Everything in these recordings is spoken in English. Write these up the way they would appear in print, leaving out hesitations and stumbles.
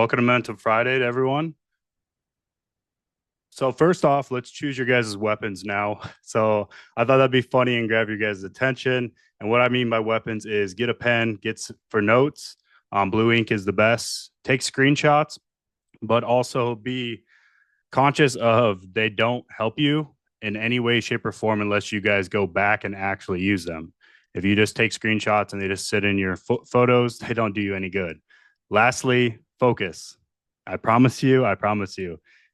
Welcome to Mental Friday to everyone. So first off, let's choose your guys' weapons now. So I thought that'd be funny and grab your guys' attention. And what I mean by weapons is get a pen, for notes. Blue ink is the best. Take screenshots, but also be conscious of they don't help you in any way, shape, or form unless you guys go back and actually use them. If you just take screenshots and they just sit in your photos, they don't do you any good. Lastly, focus. I promise you,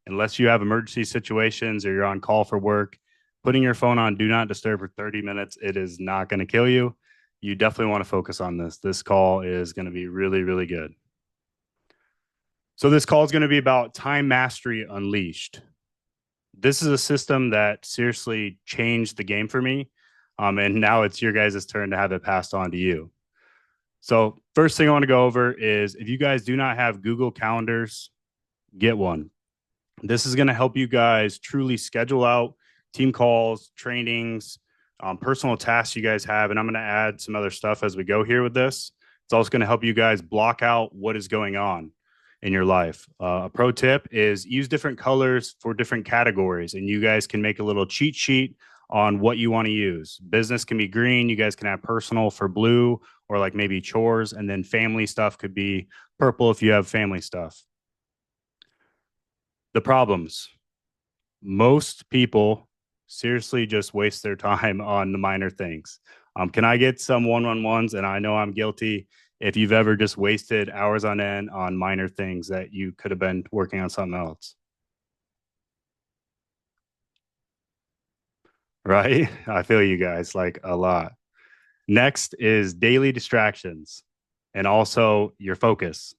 unless you have emergency situations or you're on call for work, putting your phone on do not disturb for 30 minutes, it is not going to kill you. You definitely want to focus on this. This call is going to be really, really good. So, this call is going to be about time mastery unleashed. This is a system that seriously changed the game for me. And now it's your guys' turn to have it passed on to you. So, first thing I want to go over is if you guys do not have Google Calendars, get one. This is going to help you guys truly schedule out team calls, trainings, personal tasks you guys have. And I'm going to add some other stuff as we go here with this. It's also going to help you guys block out what is going on in your life. A pro tip is use different colors for different categories, and you guys can make a little cheat sheet on what you want to use. Business can be green. You guys can have personal for blue, or like maybe chores, and then family stuff could be purple if you have family stuff. The problems. Most people seriously just waste their time on the minor things. Can I get some one-on-ones? And I know I'm guilty. If you've ever just wasted hours on end on minor things that you could have been working on something else, right? I feel you guys like a lot. Next is daily distractions and also your focus.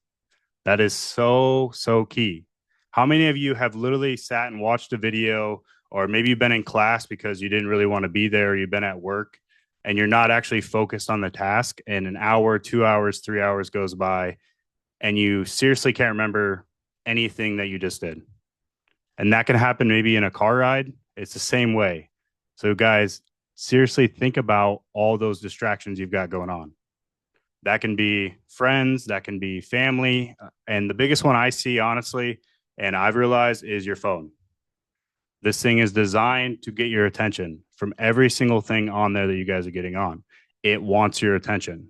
That is so, so key. How many of you have literally sat and watched a video, or maybe you've been in class because you didn't really want to be there, or you've been at work and you're not actually focused on the task, and an hour, 2 hours, 3 hours goes by, and you seriously can't remember anything that you just did? And that can happen maybe in a car ride. It's the same way. So, guys, seriously think about all those distractions you've got going on. That can be friends, that can be family. And the biggest one I see, honestly, and I've realized is your phone. This thing is designed to get your attention from every single thing on there that you guys are getting on. It wants your attention.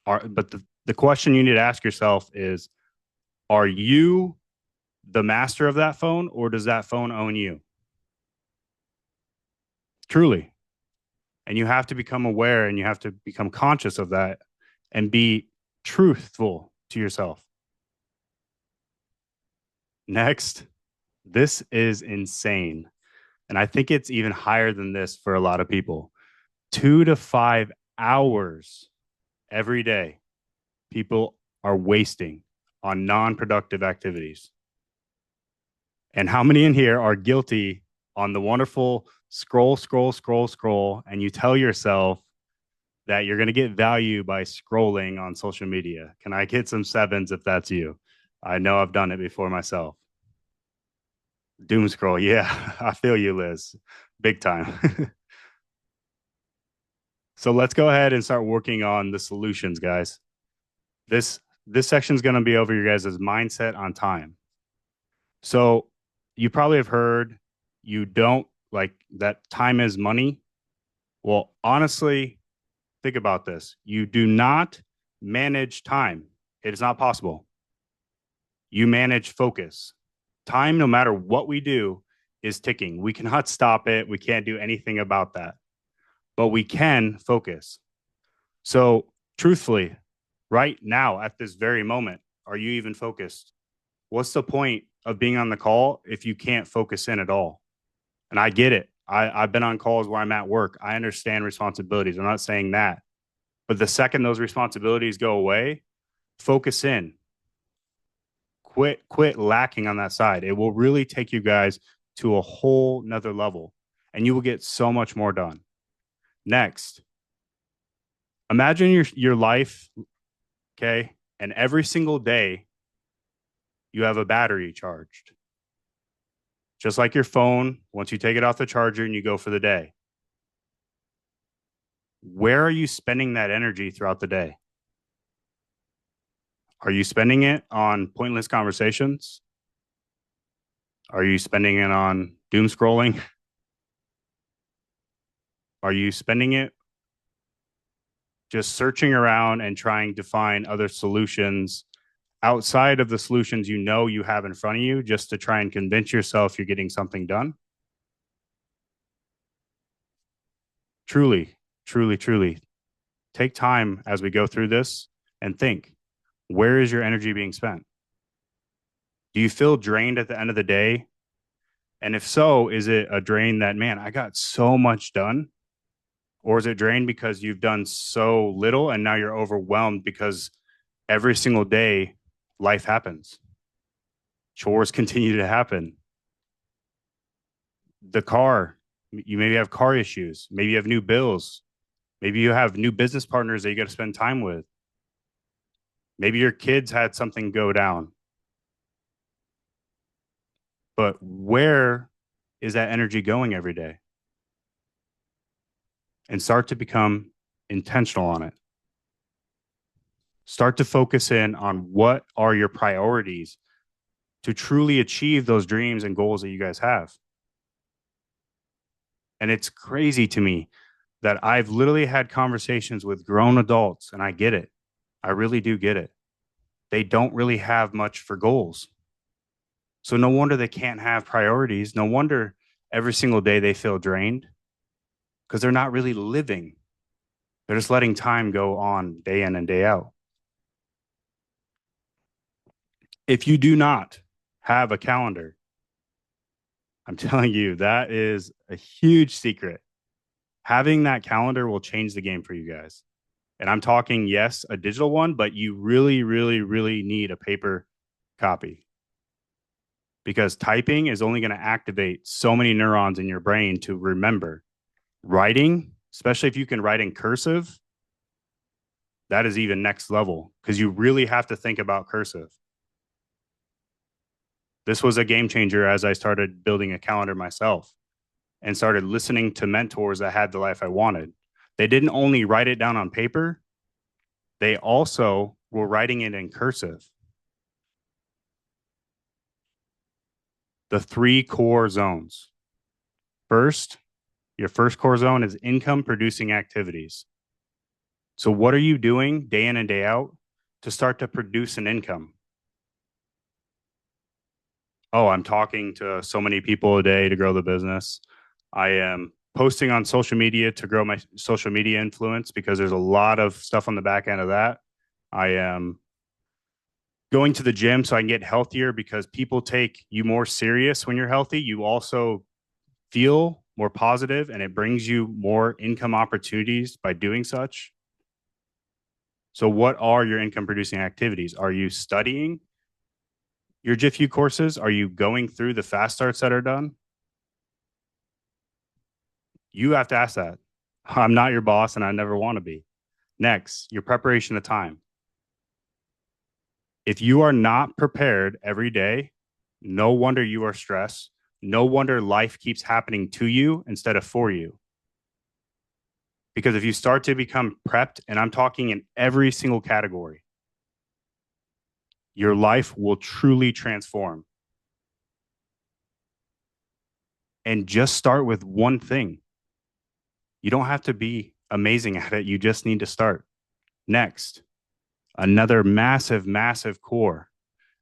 But the question you need to ask yourself is, are you the master of that phone, or does that phone own you? Truly. And you have to become aware and you have to become conscious of that and be truthful to yourself. Next, this is insane. And I think it's even higher than this for a lot of people. 2 to 5 hours every day, people are wasting on non productive activities. And how many in here are guilty on the wonderful scroll, scroll, scroll, scroll, and you tell yourself that you're going to get value by scrolling on social media? Can I get some sevens if that's you? I know I've done it before myself. Doom scroll. Yeah, I feel you, Liz. Big time. So let's go ahead and start working on the solutions, guys. This section is going to be over your guys' mindset on time. So you probably have heard you don't like that time is money. Well, honestly, think about this. You do not manage time. It is not possible. You manage focus. Time, no matter what we do, is ticking. We cannot stop it. We can't do anything about that, but we can focus. So, truthfully, right now at this very moment, are you even focused? What's the point of being on the call if you can't focus in at all? And I get it. I've been on calls where I'm at work. I understand responsibilities. I'm not saying that. But the second those responsibilities go away, focus in. Quit lacking on that side. It will really take you guys to a whole nother level, and you will get so much more done. Next, imagine your life, okay? And every single day you have a battery charged. Just like your phone, once you take it off the charger and you go for the day. Where are you spending that energy throughout the day? Are you spending it on pointless conversations? Are you spending it on doom scrolling? Are you spending it just searching around and trying to find other solutions outside of the solutions you know you have in front of you just to try and convince yourself you're getting something done? Truly, truly, truly take time as we go through this and think, where is your energy being spent? Do you feel drained at the end of the day? And if so, is it a drain that, man, I got so much done? Or is it drained because you've done so little and now you're overwhelmed because every single day life happens? Chores continue to happen. The car, you maybe have car issues. Maybe you have new bills. Maybe you have new business partners that you got to spend time with. Maybe your kids had something go down. But where is that energy going every day? And start to become intentional on it. Start to focus in on what are your priorities to truly achieve those dreams and goals that you guys have. And it's crazy to me that I've literally had conversations with grown adults, and I get it. I really do get it. They don't really have much for goals. So no wonder they can't have priorities. No wonder every single day they feel drained because they're not really living. They're just letting time go on day in and day out. If you do not have a calendar, I'm telling you, that is a huge secret. Having that calendar will change the game for you guys. And I'm talking, yes, a digital one, but you really, really, really need a paper copy because typing is only going to activate so many neurons in your brain to remember. Writing, especially if you can write in cursive, that is even next level because you really have to think about cursive. This was a game changer as I started building a calendar myself and started listening to mentors that had the life I wanted. They didn't only write it down on paper, they also were writing it in cursive. The 3 core zones. First, your first core zone is income producing activities. So, what are you doing day in and day out to start to produce an income? Oh, I'm talking to so many people a day to grow the business. I am posting on social media to grow my social media influence because there's a lot of stuff on the back end of that. I am going to the gym so I can get healthier because people take you more serious when you're healthy. You also feel more positive and it brings you more income opportunities by doing such. So, what are your income producing activities? Are you studying your JIFU courses? Are you going through the fast starts that are done? You have to ask that. I'm not your boss and I never want to be. Next, your preparation of time. If you are not prepared every day, no wonder you are stressed. No wonder life keeps happening to you instead of for you. Because if you start to become prepped, and I'm talking in every single category, your life will truly transform. And just start with one thing. You don't have to be amazing at it. You just need to start. Next, another massive, massive core.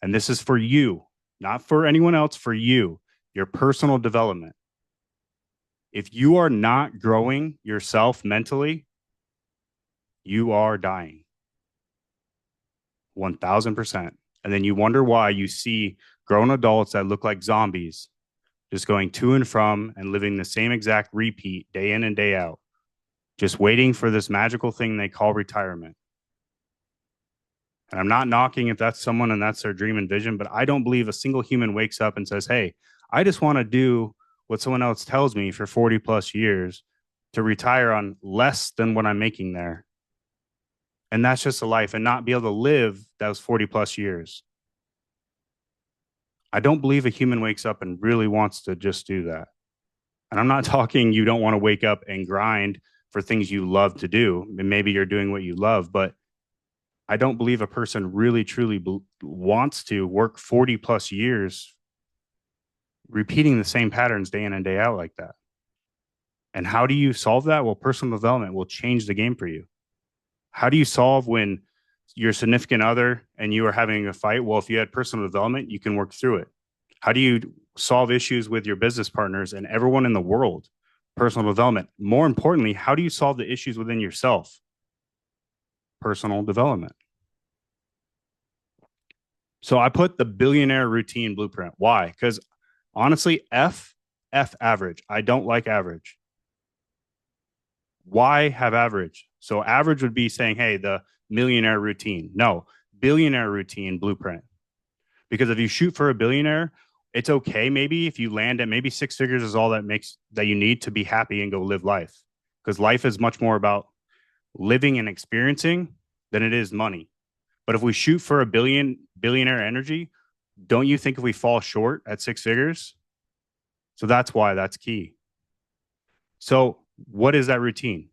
And this is for you, not for anyone else, for you, your personal development. If you are not growing yourself mentally, you are dying 1000%. And then you wonder why you see grown adults that look like zombies just going to and from and living the same exact repeat day in and day out, just waiting for this magical thing they call retirement. And I'm not knocking if that's someone and that's their dream and vision, but I don't believe a single human wakes up and says, hey, I just want to do what someone else tells me for 40 plus years to retire on less than what I'm making there. And that's just a life and not be able to live those 40 plus years. I don't believe a human wakes up and really wants to just do that. And I'm not talking you don't want to wake up and grind for things you love to do. And maybe you're doing what you love, but I don't believe a person really truly wants to work 40 plus years repeating the same patterns day in and day out like that. And how do you solve that? Well, personal development will change the game for you. How do you solve when your significant other and you are having a fight? Well, if you had personal development, you can work through it. How do you solve issues with your business partners and everyone in the world? Personal development. More importantly, how do you solve the issues within yourself? Personal development. So I put the billionaire routine blueprint. Why? Because honestly, F average. I don't like average. Why have average? So average would be saying, hey, the millionaire routine. No, billionaire routine blueprint. Because if you shoot for a billionaire, it's okay. Maybe if you land at maybe six figures is all that you need to be happy and go live life. Because life is much more about living and experiencing than it is money. But if we shoot for a billionaire energy, don't you think if we fall short at six figures? So that's why that's key. So what is that routine?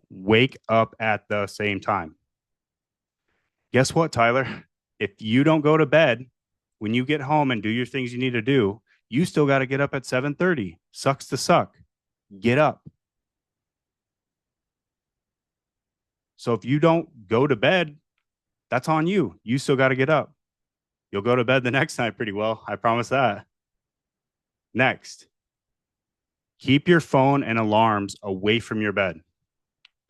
Wake up at the same time. Guess what, Tyler? If you don't go to bed when you get home and do your things you need to do, you still got to get up at 7:30. Sucks to suck. Get up. So if you don't go to bed, that's on you. You still got to get up. You'll go to bed the next night pretty well. I promise that. Next, keep your phone and alarms away from your bed.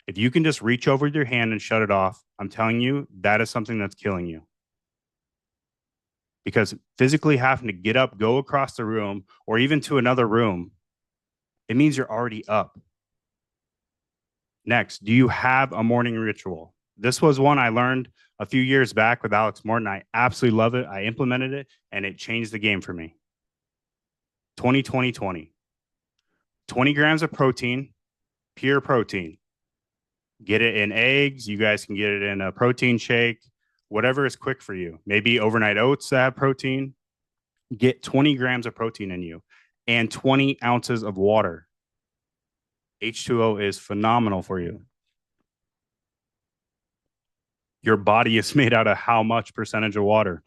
If you can just reach over your hand and shut it off, I'm telling you, that is something that's killing you. Because physically having to get up, go across the room, or even to another room, it means you're already up. Next, do you have a morning ritual? This was one I learned a few years back with Alex Morton. I absolutely love it. I implemented it and it changed the game for me. 20 20 grams of protein, pure protein. Get it in eggs. You guys can get it in a protein shake, whatever is quick for you. Maybe overnight oats that have protein. Get 20 grams of protein in you and 20 ounces of water. H2O is phenomenal for you. Your body is made out of how much percentage of water?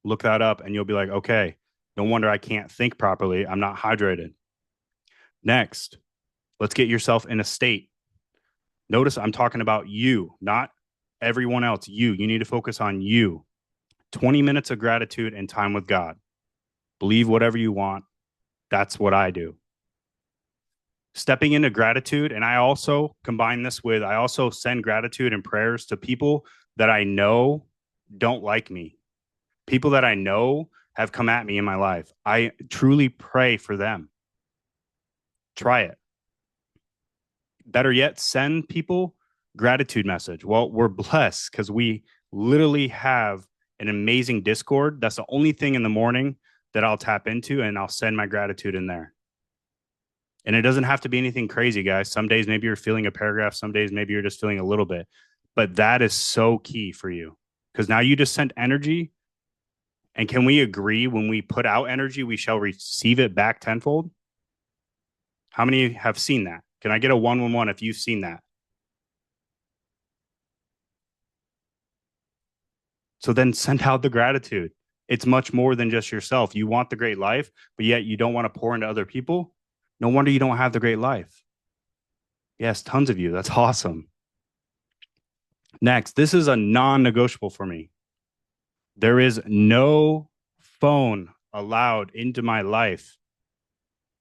Look that up and you'll be like, okay, no wonder I can't think properly. I'm not hydrated. Next, let's get yourself in a state. Notice I'm talking about you, not everyone else. You need to focus on you. 20 minutes of gratitude and time with God. Believe whatever you want. That's what I do. Stepping into gratitude. And I also combine this with, I also send gratitude and prayers to people that I know don't like me. People that I know have come at me in my life. I truly pray for them. Try it. Better yet, send people gratitude message. Well, we're blessed because we literally have an amazing Discord. That's the only thing in the morning that I'll tap into and I'll send my gratitude in there. And it doesn't have to be anything crazy, guys. Some days maybe you're feeling a paragraph. Some days maybe you're just feeling a little bit. But that is so key for you because now you just sent energy. And can we agree when we put out energy, we shall receive it back tenfold? How many have seen that? Can I get a 111 if you've seen that? So then send out the gratitude. It's much more than just yourself. You want the great life, but yet you don't want to pour into other people. No wonder you don't have the great life. Yes, tons of you. That's awesome. Next, this is a non-negotiable for me. There is no phone allowed into my life.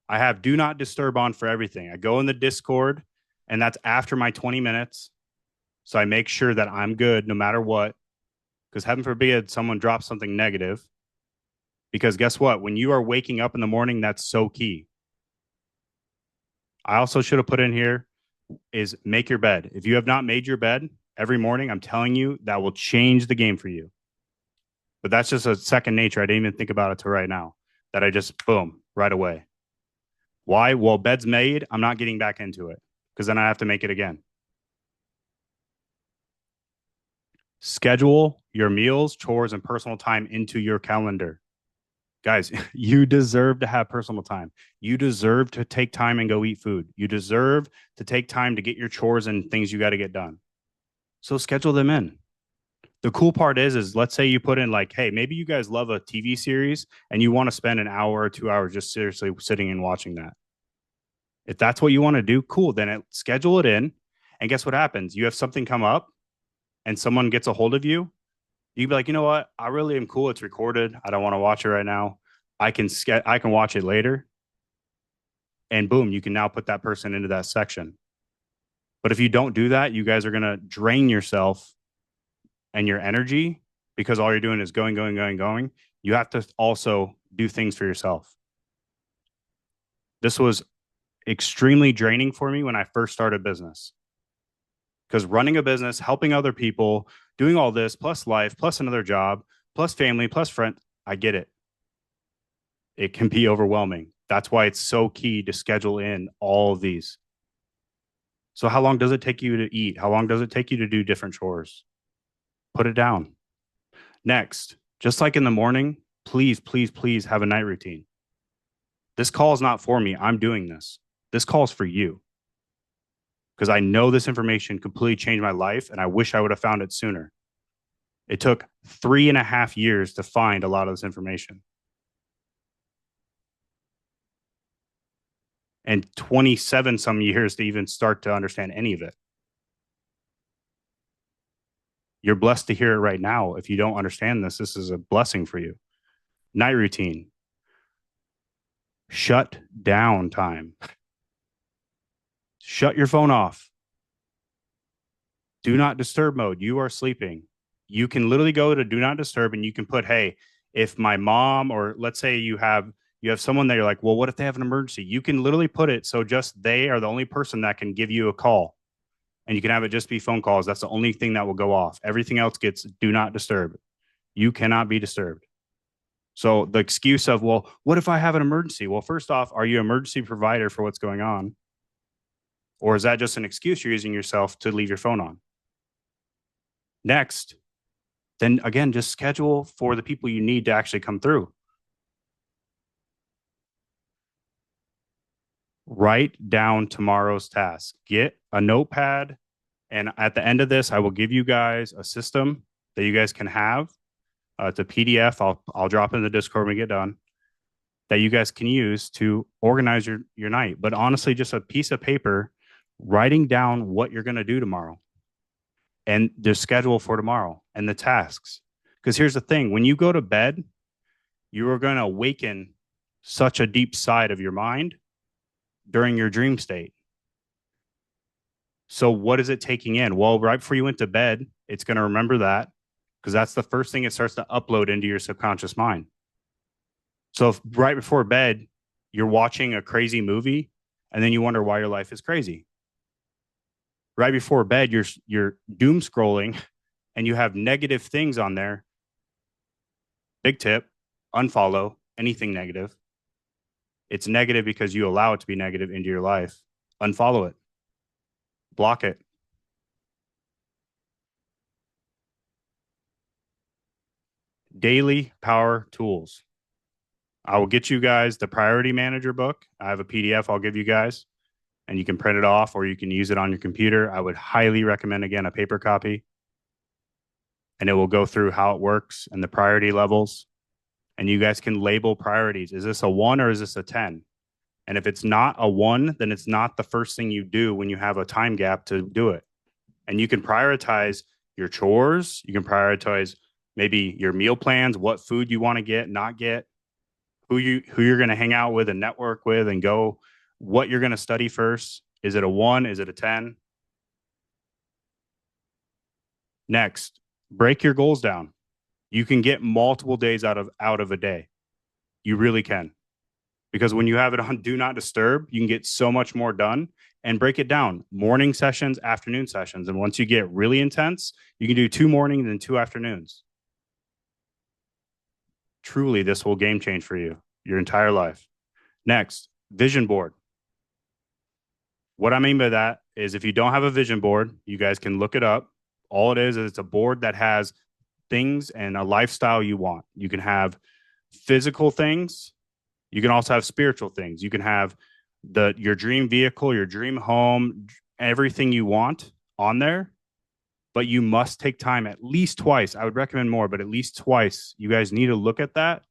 I have do not disturb on for everything. I go in the Discord and that's after my 20 minutes. So I make sure that I'm good no matter what. Because heaven forbid someone drops something negative. Because guess what? When you are waking up in the morning, that's so key. I also should have put in here is make your bed. If you have not made your bed every morning, I'm telling you that will change the game for you. But that's just a second nature. I didn't even think about it till right now. That I just boom right away. Why? Well, bed's made. I'm not getting back into it because then I have to make it again. Schedule your meals, chores, and personal time into your calendar. Guys, you deserve to have personal time. You deserve to take time and go eat food. You deserve to take time to get your chores and things you got to get done. So schedule them in. The cool part is let's say you put in like, hey, maybe you guys love a TV series and you want to spend an hour or 2 hours just seriously sitting and watching that. If that's what you want to do, cool. Then schedule it in. And guess what happens? You have something come up and someone gets a hold of you. You'd be like, you know what? I really am cool. It's recorded. I don't want to watch it right now. I can watch it later. And boom, you can now put that person into that section. But if you don't do that, you guys are going to drain yourself and your energy because all you're doing is going, going, going, going. You have to also do things for yourself. This was extremely draining for me when I first started business because running a business, helping other people, doing all this, plus life, plus another job, plus family, plus friends, I get it. It can be overwhelming. That's why it's so key to schedule in all of these. So, how long does it take you to eat? How long does it take you to do different chores? Put it down. Next, just like in the morning, please, please, please have a night routine. This call is not for me. I'm doing this. This call is for you because I know this information completely changed my life and I wish I would have found it sooner. It took 3.5 years to find a lot of this information and 27 some years to even start to understand any of it. You're blessed to hear it right now. If you don't understand this, this is a blessing for you. Night routine, shut down time. Shut your phone off. Do not disturb mode. You are sleeping. You can literally go to do not disturb and you can put, hey, if my mom, or let's say you have someone that you're like, well, what if they have an emergency? You can literally put it so just they are the only person that can give you a call. And you can have it just be phone calls. That's the only thing that will go off. Everything else gets do not disturb. You cannot be disturbed. So the excuse of, well, what if I have an emergency? Well, first off, are you an emergency provider for what's going on? Or is that just an excuse you're using yourself to leave your phone on? Next, then again, just schedule for the people you need to actually come through. Write down tomorrow's task. Get a notepad. And at the end of this, I will give you guys a system that you guys can have. It's a PDF. I'll drop in the Discord when we get done that you guys can use to organize your night. But honestly, just a piece of paper writing down what you're going to do tomorrow and the schedule for tomorrow and the tasks. Because here's the thing, when you go to bed, you are going to awaken such a deep side of your mind during your dream state. So what is it taking in? Well, right before you went to bed, it's going to remember that because that's the first thing it starts to upload into your subconscious mind. So if right before bed, you're watching a crazy movie and then you wonder why your life is crazy. Right before bed, you're doom scrolling and you have negative things on there. Big tip, unfollow anything negative. It's negative because you allow it to be negative into your life. Unfollow it. Block it. Daily power tools. I will get you guys the Priority Manager book. I have a PDF I'll give you guys, and you can print it off or you can use it on your computer. I would highly recommend, again, a paper copy. And it will go through how it works and the priority levels. And you guys can label priorities. Is this a 1 or is this a 10? And if it's not a 1, then it's not the first thing you do when you have a time gap to do it. And you can prioritize your chores. You can prioritize maybe your meal plans, what food you want to get, not get, who you're going to hang out with and network with and go, what you're going to study first. Is it a 1? Is it a 10? Next, break your goals down. You can get multiple days out of a day. You really can. Because when you have it on do not disturb, you can get so much more done and break it down. Morning sessions, afternoon sessions. And once you get really intense, you can do 2 mornings and 2 afternoons. Truly, this will game change for you, your entire life. Next, vision board. What I mean by that is if you don't have a vision board, you guys can look it up. All it is it's a board that has things and a lifestyle you want. You can have physical things. You can also have spiritual things. You can have your dream vehicle, your dream home, everything you want on there. but you must take time at least twice. I would recommend more, but at least twice. You guys need to look at that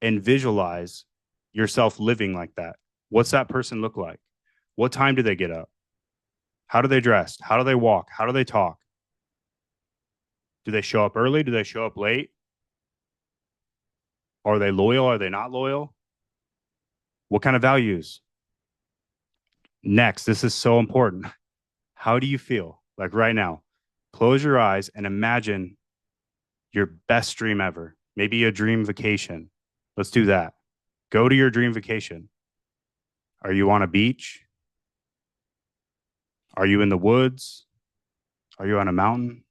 and visualize yourself living like that. What's that person look like? What time do they get up? How do they dress? How do they walk? How do they talk? Do they show up early? Do they show up late? Are they loyal? Are they not loyal? What kind of values? Next, this is so important. How do you feel? Like right now, close your eyes and imagine your best dream ever. Maybe a dream vacation. Let's do that. Go to your dream vacation. Are you on a beach? Are you in the woods? Are you on a mountain?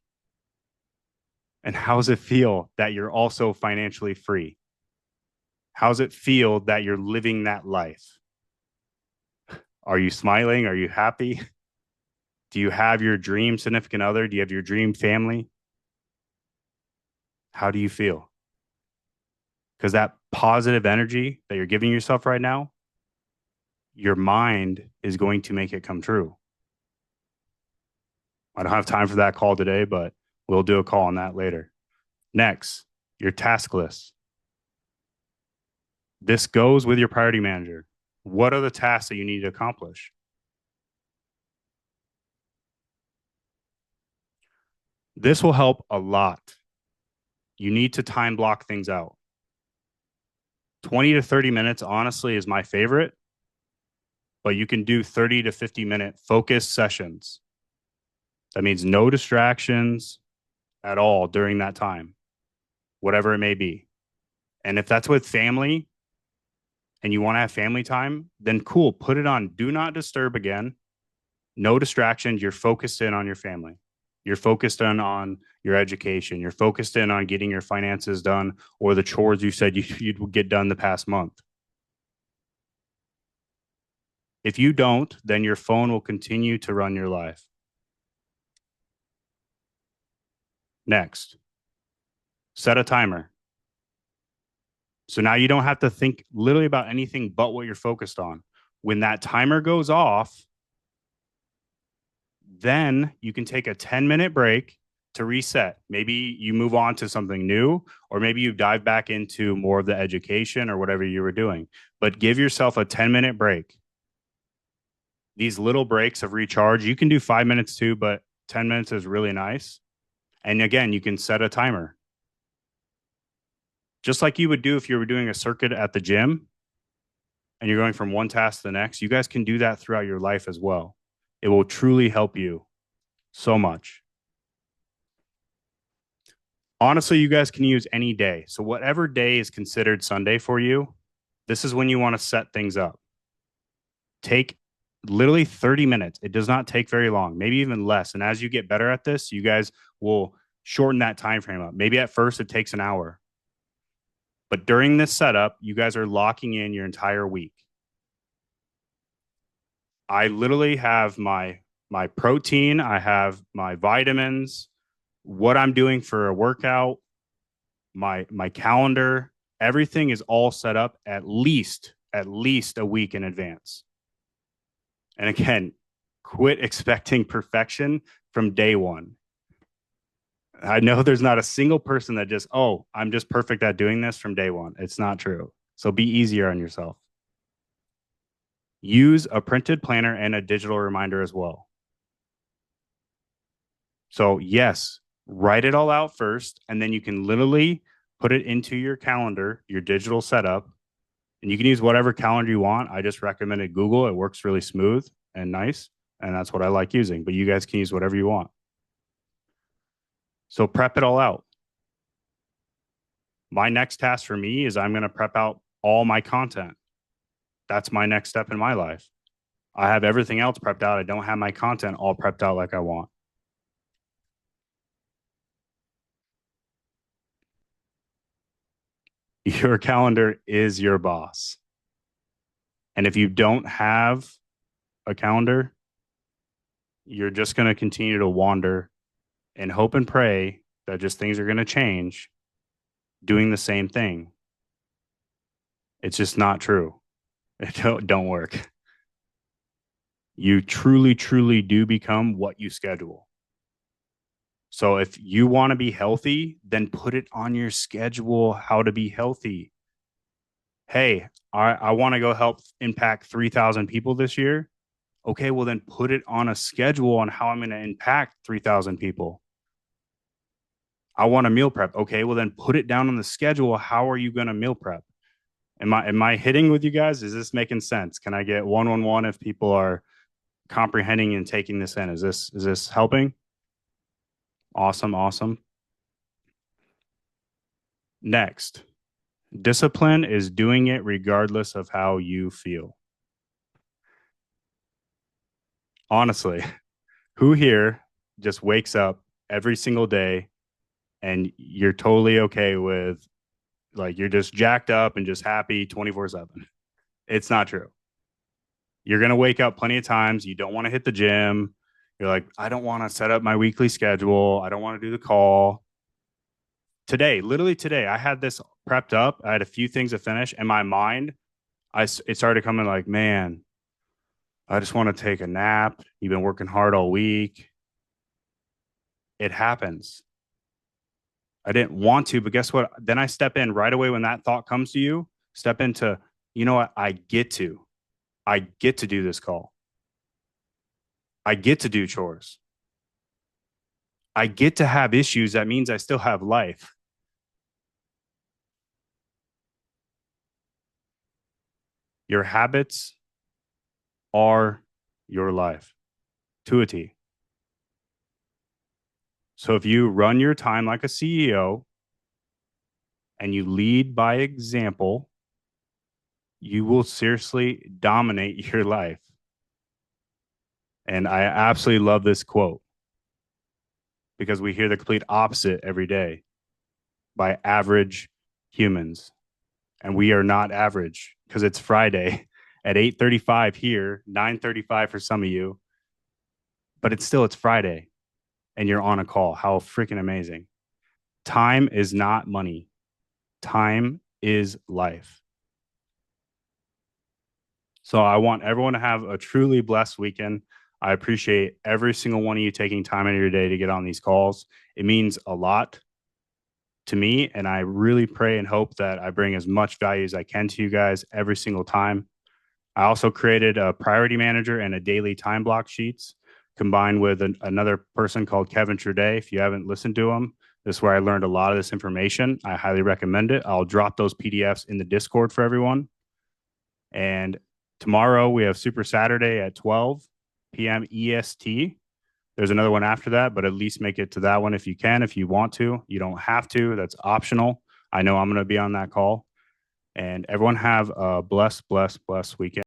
And how does it feel that you're also financially free? How does it feel that you're living that life? Are you smiling? Are you happy? Do you have your dream significant other? Do you have your dream family? How do you feel? Because that positive energy that you're giving yourself right now, your mind is going to make it come true. I don't have time for that call today, but we'll do a call on that later. Next, your task list. This goes with your priority manager. What are the tasks that you need to accomplish? This will help a lot. You need to time block things out. 20 to 30 minutes, honestly, is my favorite, but you can do 30 to 50-minute focused sessions. That means no distractions at all during that time, whatever it may be. And if that's with family and you want to have family time, then cool, put it on do not disturb again. No distractions. You're focused in on your family. You're focused on your education. You're focused in on getting your finances done or the chores you said you'd get done the past month. If you don't, then your phone will continue to run your life. Next, set a timer. So now you don't have to think literally about anything but what you're focused on. When that timer goes off, then you can take a 10-minute break to reset. Maybe you move on to something new, or maybe you dive back into more of the education or whatever you were doing. But give yourself a 10-minute break. These little breaks of recharge, you can do 5 minutes too, but 10 minutes is really nice. And again, you can set a timer. Just like you would do if you were doing a circuit at the gym and you're going from one task to the next, you guys can do that throughout your life as well. It will truly help you so much. Honestly, you guys can use any day. So whatever day is considered Sunday for you, this is when you want to set things up. Take literally 30 minutes. It does not take very long, maybe even less. And as you get better at this, you guys will shorten that time frame up. Maybe at first it takes an hour. But during this setup, you guys are locking in your entire week. I literally have my protein, I have my vitamins, what I'm doing for a workout, my calendar, everything is all set up at least a week in advance. And again, quit expecting perfection from day one. I know there's not a single person that just, oh, I'm just perfect at doing this from day one. It's not true. So be easier on yourself. Use a printed planner and a digital reminder as well. So yes, write it all out first, and then you can literally put it into your calendar, your digital setup, and you can use whatever calendar you want. I just recommended Google. It works really smooth and nice, and that's what I like using, but you guys can use whatever you want. So prep it all out. My next task for me is I'm going to prep out all my content. That's my next step in my life. I have everything else prepped out. I don't have my content all prepped out like I want. Your calendar is your boss. And if you don't have a calendar, you're just going to continue to wander and hope and pray that just things are going to change doing the same thing. It's just not true. It don't work. You truly, truly do become what you schedule. So if you want to be healthy, then put it on your schedule how to be healthy. Hey, I want to go help impact 3,000 people this year. Okay, well, then put it on a schedule on how I'm going to impact 3,000 people. I want to meal prep. Okay, well, then put it down on the schedule. How are you going to meal prep? Am I hitting with you guys? Is this making sense? Can I get 111 if people are comprehending and taking this in? Is this helping? Awesome, awesome. Next, discipline is doing it regardless of how you feel. Honestly, who here just wakes up every single day and you're totally okay with, like, you're just jacked up and just happy 24/7? It's not true. You're going to wake up plenty of times. You don't want to hit the gym. You're like, I don't want to set up my weekly schedule. I don't want to do the call. Today, literally today, I had this prepped up. I had a few things to finish, and my mind, it started coming like, man, I just want to take a nap. You've been working hard all week. It happens. I didn't want to, but guess what? Then I step in right away when that thought comes to you. Step into, you know what? I get to. I get to do this call. I get to do chores. I get to have issues. That means I still have life. Your habits are your life to a T. So if you run your time like a CEO and you lead by example, you will seriously dominate your life. And I absolutely love this quote because we hear the complete opposite every day by average humans. And we are not average because it's Friday at 8:35 here, 9:35 for some of you, but it's Friday and you're on a call. How freaking amazing. Time is not money. Time is life. So I want everyone to have a truly blessed weekend. I appreciate every single one of you taking time out of your day to get on these calls. It means a lot to me, and I really pray and hope that I bring as much value as I can to you guys every single time. I also created a priority manager and a daily time block sheets combined with another person called Kevin Truday. If you haven't listened to him, this is where I learned a lot of this information. I highly recommend it. I'll drop those PDFs in the Discord for everyone. And tomorrow we have Super Saturday at 12 p.m. EST. There's another one after that, but at least make it to that one if you can, if you want to. You don't have to. That's optional. I know I'm going to be on that call. And everyone have a blessed weekend.